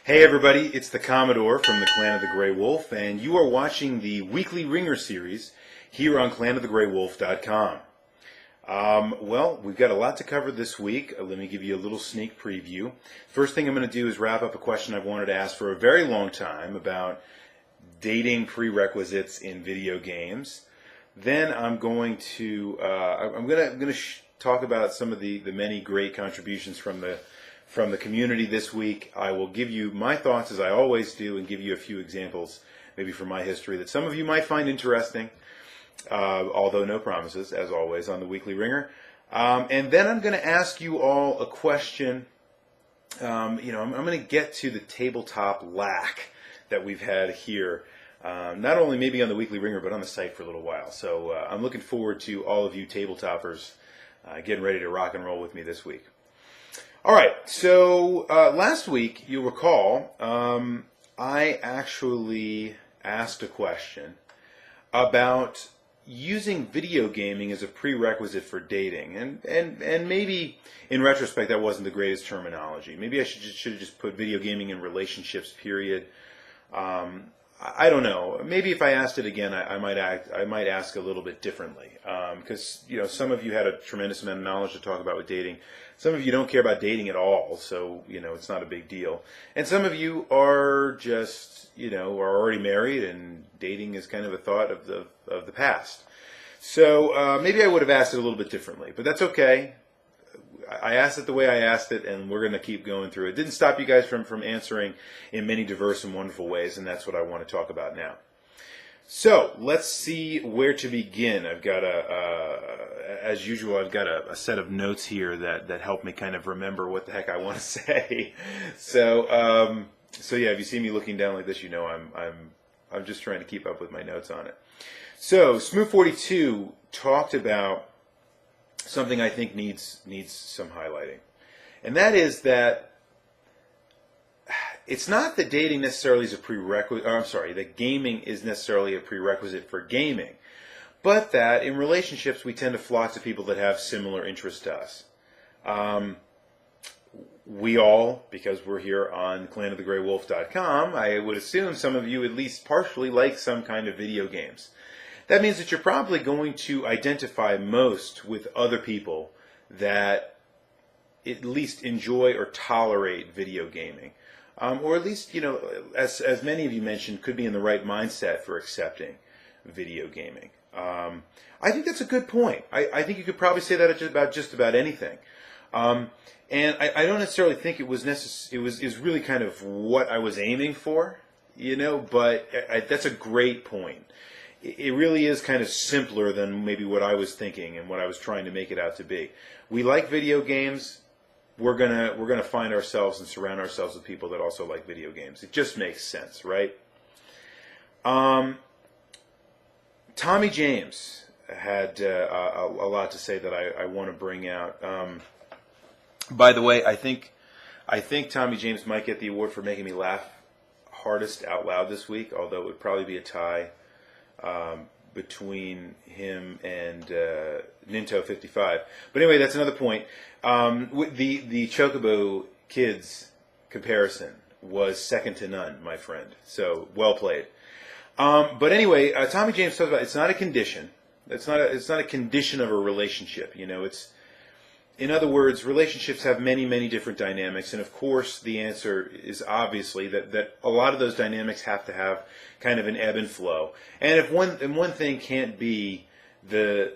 Hey everybody, it's the Commodore from the Clan of the Grey Wolf, and you are watching the weekly Wringer series here on clanofthegraywolf.com. Well, we've got a lot to cover this week. Let me give you a little sneak preview. First thing I'm going to do is wrap up a question I've wanted to ask for a very long time about dating prerequisites in video games. Then I'm going to talk about some of the many great contributions from the community this week. I will give you my thoughts as I always do and give you a few examples maybe from my history that some of you might find interesting, although no promises, as always, on the Weekly Wringer. And then I'm going to ask you all a question. I'm going to get to the tabletop lack that we've had here, not only maybe on the Weekly Wringer, but on the site for a little while. So I'm looking forward to all of you tabletoppers getting ready to rock and roll with me this week. All right, so last week, you'll recall, I actually asked a question about using video gaming as a prerequisite for dating, and maybe in retrospect that wasn't the greatest terminology. Maybe I should have just put video gaming in relationships, period. I don't know. Maybe if I asked it again, I might ask a little bit differently, because some of you had a tremendous amount of knowledge to talk about with dating. Some of you don't care about dating at all, so it's not a big deal. And some of you are just are already married, and dating is kind of a thought of the past. So maybe I would have asked it a little bit differently, but that's okay. I asked it the way I asked it, and we're going to keep going through it. Didn't stop you guys from answering in many diverse and wonderful ways, and that's what I want to talk about now. So let's see where to begin. I've got as usual, I've got a set of notes here that help me kind of remember what the heck I want to say. So yeah, if you see me looking down like this, I'm just trying to keep up with my notes on it. So Smooth42 talked about something I think needs some highlighting, and that is that it's not that dating necessarily is a prerequisite. That gaming is necessarily a prerequisite for gaming, but that in relationships we tend to flock to people that have similar interests to us. We all, because we're here on clanofthegraywolf.com, I would assume some of you at least partially like some kind of video games. That means that you're probably going to identify most with other people that at least enjoy or tolerate video gaming. Or at least, as many of you mentioned, could be in the right mindset for accepting video gaming. I think that's a good point. I think you could probably say that about just about anything. And I don't necessarily think it was really kind of what I was aiming for, but that's a great point. It really is kind of simpler than maybe what I was thinking and what I was trying to make it out to be. We like video games. We're gonna find ourselves and surround ourselves with people that also like video games. It just makes sense, right? Tommy James had a lot to say that I want to bring out. By the way, I think Tommy James might get the award for making me laugh hardest out loud this week, although it would probably be a tie between him and Ninto55. But anyway, that's another point. The Chocobo Kids comparison was second to none, my friend. So well played. But anyway, Tommy James talks about it's not a condition. It's not a condition of a relationship. In other words, relationships have many, many different dynamics, and of course the answer is obviously that a lot of those dynamics have to have kind of an ebb and flow. And if one thing can't be the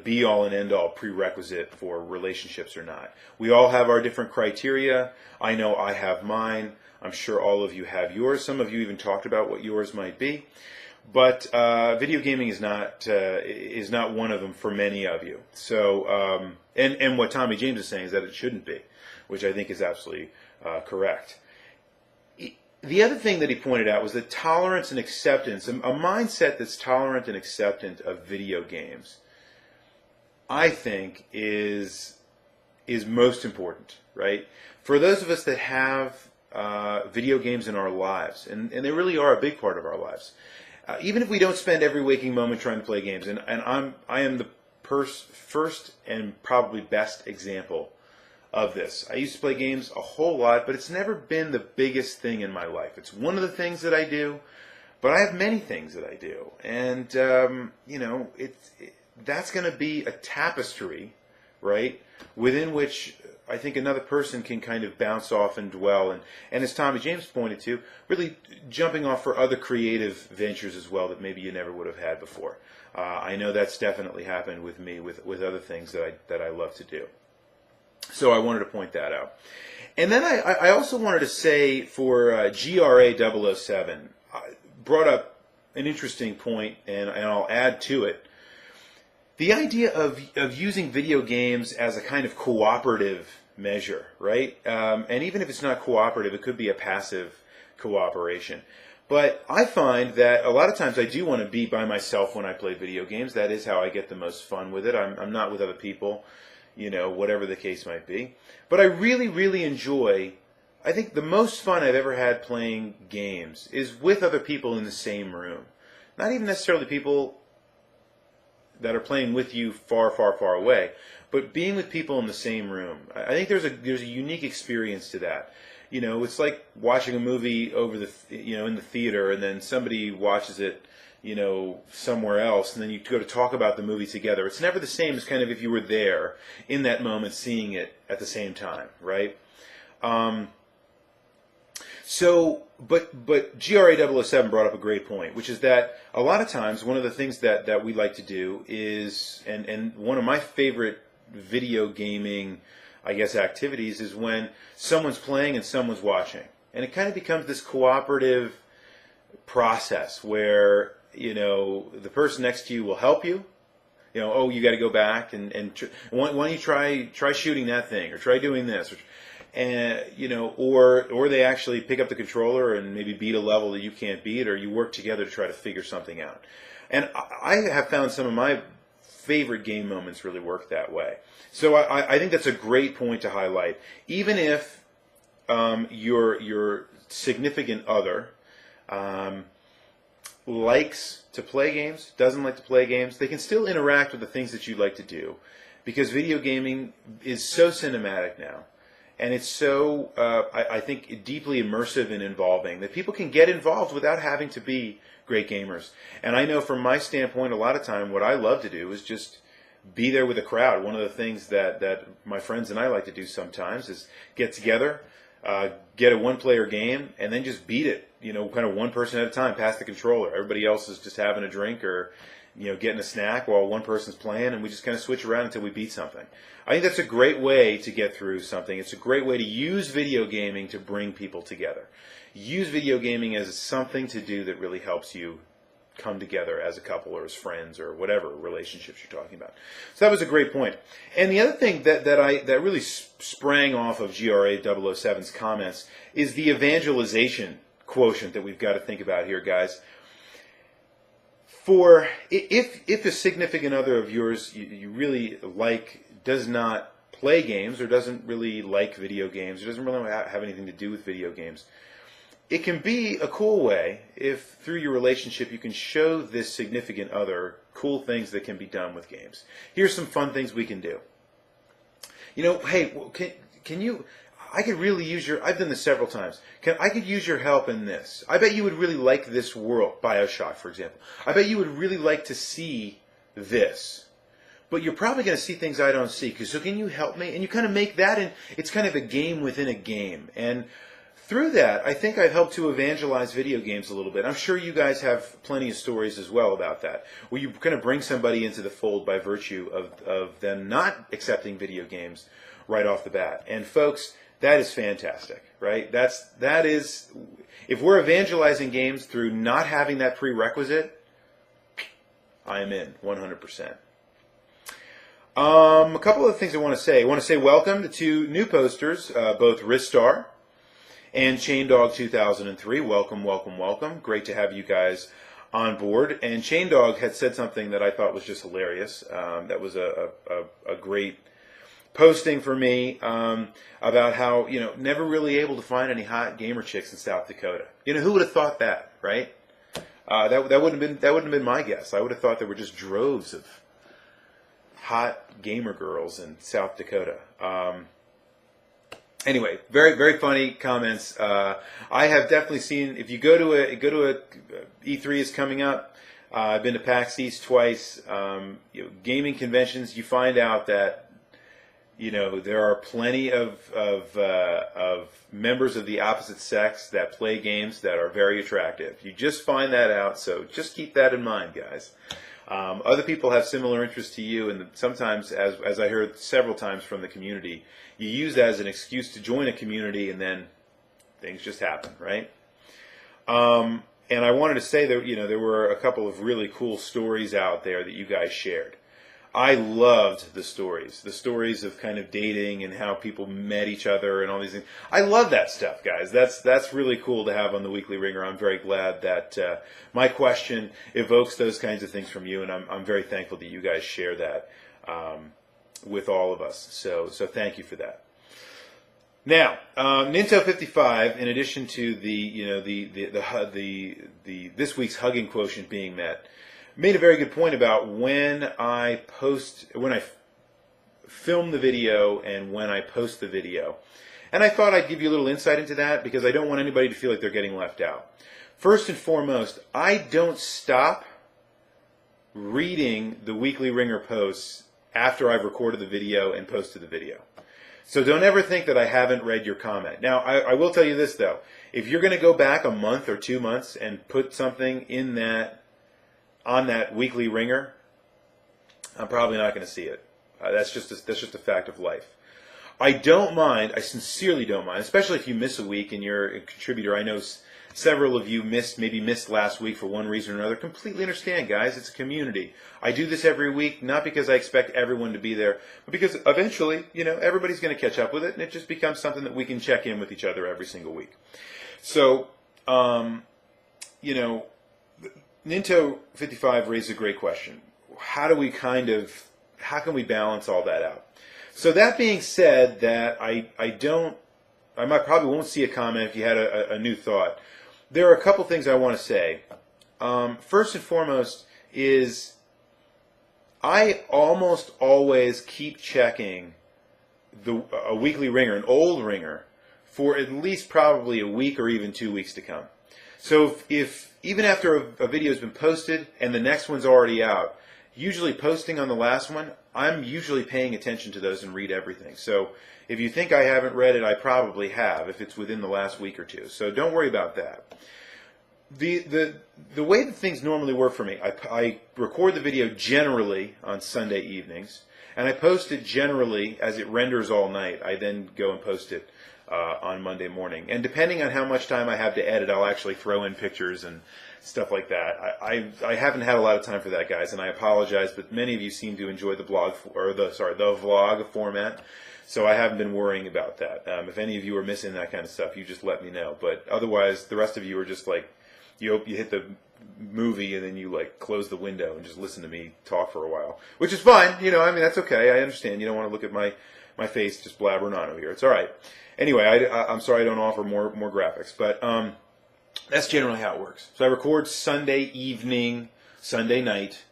be-all and end-all prerequisite for relationships or not. We all have our different criteria. I know I have mine. I'm sure all of you have yours. Some of you even talked about what yours might be. But video gaming is not one of them for many of you. So, and what Tommy James is saying is that it shouldn't be, which I think is absolutely correct. The other thing that he pointed out was that tolerance and acceptance, a mindset that's tolerant and acceptant of video games, I think is most important, right? For those of us that have video games in our lives, and they really are a big part of our lives. Even if we don't spend every waking moment trying to play games, and I am the first and probably best example of this. I used to play games a whole lot, but it's never been the biggest thing in my life. It's one of the things that I do, but I have many things that I do. And, you know, that's going to be a tapestry, right, within which I think another person can kind of bounce off and dwell. And as Tommy James pointed to, really jumping off for other creative ventures as well that maybe you never would have had before. I know that's definitely happened with me with other things that I love to do. So I wanted to point that out. And then I also wanted to say for GRA 007, brought up an interesting point, and I'll add to it. The idea of using video games as a kind of cooperative measure, right? And even if it's not cooperative, it could be a passive cooperation. But I find that a lot of times I do want to be by myself when I play video games. That is how I get the most fun with it. I'm not with other people, you know, whatever the case might be. But I really, really enjoy, I think the most fun I've ever had playing games is with other people in the same room. Not even necessarily people that are playing with you far, far, far away, but being with people in the same room. I think there's a unique experience to that. You know, it's like watching a movie over in the theater, and then somebody watches it, you know, somewhere else, and then you go to talk about the movie together. It's never the same as kind of if you were there in that moment seeing it at the same time, right? But GRA 007 brought up a great point, which is that a lot of times one of the things that we like to do is, and one of my favorite video gaming, I guess, activities is when someone's playing and someone's watching. And it kind of becomes this cooperative process where, you know, the person next to you will help you. You know, oh, you got to go back and why don't you try shooting that thing, or try doing this, and you know, or they actually pick up the controller and maybe beat a level that you can't beat, or you work together to try to figure something out. And I have found some of my favorite game moments really work that way. So I think that's a great point to highlight. Even if your significant other likes to play games, doesn't like to play games, they can still interact with the things that you like to do, because video gaming is so cinematic now. And it's so, I think, deeply immersive and involving that people can get involved without having to be great gamers. And I know from my standpoint, a lot of time, what I love to do is just be there with a crowd. One of the things that my friends and I like to do sometimes is get together, get a one-player game, and then just beat it. You know, kind of one person at a time, pass the controller. Everybody else is just having a drink or, you know, getting a snack while one person's playing, and we just kind of switch around until we beat something. I think that's a great way to get through something. It's a great way to use video gaming to bring people together. Use video gaming as something to do that really helps you come together as a couple or as friends or whatever relationships you're talking about. So that was a great point. And the other thing that really sprang off of GRA 007's comments is the evangelization quotient that we've got to think about here, guys. For if a significant other of yours you really like does not play games, or doesn't really like video games, or doesn't really have anything to do with video games, it can be a cool way if through your relationship you can show this significant other cool things that can be done with games. Here's some fun things we can do. You know, hey, can you, I could really use your, I've done this several times, I could use your help in this. I bet you would really like this world, BioShock, for example. I bet you would really like to see this. But you're probably going to see things I don't see. So can you help me? And you kind of make that, and it's kind of a game within a game. And through that, I think I've helped to evangelize video games a little bit. I'm sure you guys have plenty of stories as well about that, where you kind of bring somebody into the fold by virtue of them not accepting video games right off the bat. And folks, that is fantastic, right? That is, if we're evangelizing games through not having that prerequisite, I am in 100%. A couple of things I want to say. I want to say welcome to two new posters, both Ristar and Chaindog 2003. Welcome, welcome, welcome. Great to have you guys on board. And Chaindog had said something that I thought was just hilarious. That was a great posting for me about how, you know, never really able to find any hot gamer chicks in South Dakota. You know, who would have thought that, right? That wouldn't have been my guess. I would have thought there were just droves of hot gamer girls in South Dakota. Anyway, very very funny comments. I have definitely seen, if you go to a E3 is coming up. I've been to PAX East twice. Gaming conventions, you find out that there are plenty of members of the opposite sex that play games that are very attractive. You just find that out, so just keep that in mind, guys. Other people have similar interests to you, and sometimes, as I heard several times from the community, you use that as an excuse to join a community, and then things just happen, right? And I wanted to say that there were a couple of really cool stories out there that you guys shared. I loved the stories of kind of dating and how people met each other and all these things. I love that stuff, guys. That's really cool to have on the Weekly Ringer. I'm very glad that my question evokes those kinds of things from you, and I'm very thankful that you guys share that with all of us. So thank you for that. Now, Ninto 55, in addition to the this week's hugging quotient being met, made a very good point about when I film the video and when I post the video. And I thought I'd give you a little insight into that because I don't want anybody to feel like they're getting left out. First and foremost, I don't stop reading the Weekly Ringer posts after I've recorded the video and posted the video. So don't ever think that I haven't read your comment. Now, I will tell you this, though. If you're going to go back a month or 2 months and put something on that Weekly Ringer, I'm probably not going to see it. That's just a fact of life. I don't mind. I sincerely don't mind, especially if you miss a week and you're a contributor. I know several of you maybe missed last week for one reason or another. Completely understand, guys. It's a community. I do this every week, not because I expect everyone to be there, but because eventually, everybody's going to catch up with it, and it just becomes something that we can check in with each other every single week. So, Ninto 55 raised a great question. How can we balance all that out? So that being said, that I probably won't see a comment if you had a new thought. There are a couple things I want to say. First and foremost is I almost always keep checking a Weekly Ringer, an old Ringer, for at least probably a week or even 2 weeks to come. So if even after a video has been posted and the next one's already out, usually posting on the last one, I'm usually paying attention to those and read everything. So if you think I haven't read it, I probably have, if it's within the last week or two. So don't worry about that. The way that things normally work for me, I record the video generally on Sunday evenings, and I post it generally as it renders all night. I then go and post it on Monday morning. And depending on how much time I have to edit, I'll actually throw in pictures and stuff like that. I haven't had a lot of time for that, guys, and I apologize, but many of you seem to enjoy the vlog format. So I haven't been worrying about that. If any of you are missing that kind of stuff, you just let me know. But otherwise, the rest of you are just like, you hit the movie and then you like close the window and just listen to me talk for a while, which is fine. That's okay. I understand. You don't want to look at my face just blabbering on over here. It's all right. Anyway, I'm sorry I don't offer more graphics, but that's generally how it works. So I record Sunday evening, Sunday night.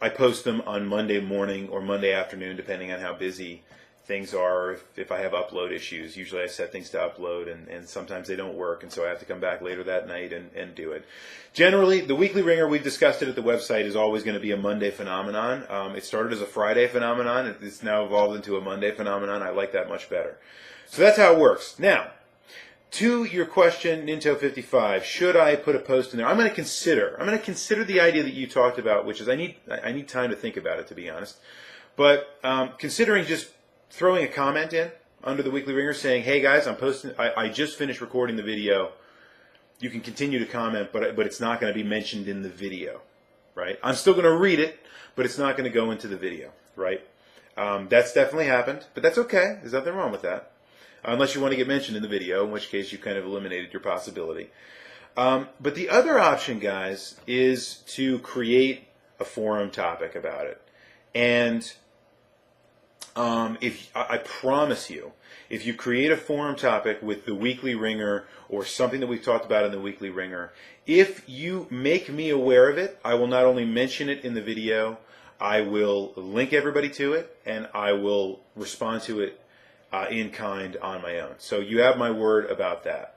I post them on Monday morning or Monday afternoon, depending on how busy things are. If I have upload issues, usually I set things to upload, and sometimes they don't work, and so I have to come back later that night and do it. Generally, the Weekly Ringer, we've discussed it at the website, is always going to be a Monday phenomenon. It started as a Friday phenomenon. It's now evolved into a Monday phenomenon. I like that much better. So that's how it works. Now, to your question, Ninto 55, should I put a post in there? I'm going to consider the idea that you talked about, which is I need time to think about it, to be honest. But considering just throwing a comment in under the Weekly Ringer saying, hey guys, I just finished recording the video. You can continue to comment, but it's not going to be mentioned in the video, right? I'm still going to read it, but it's not going to go into the video, right? That's definitely happened, but that's okay. There's nothing wrong with that. Unless you want to get mentioned in the video, in which case you kind of eliminated your possibility. But the other option, guys, is to create a forum topic about it. And I promise you, if you create a forum topic with the Weekly Ringer or something that we've talked about in the Weekly Ringer, if you make me aware of it, I will not only mention it in the video, I will link everybody to it, and I will respond to it in kind on my own. So you have my word about that.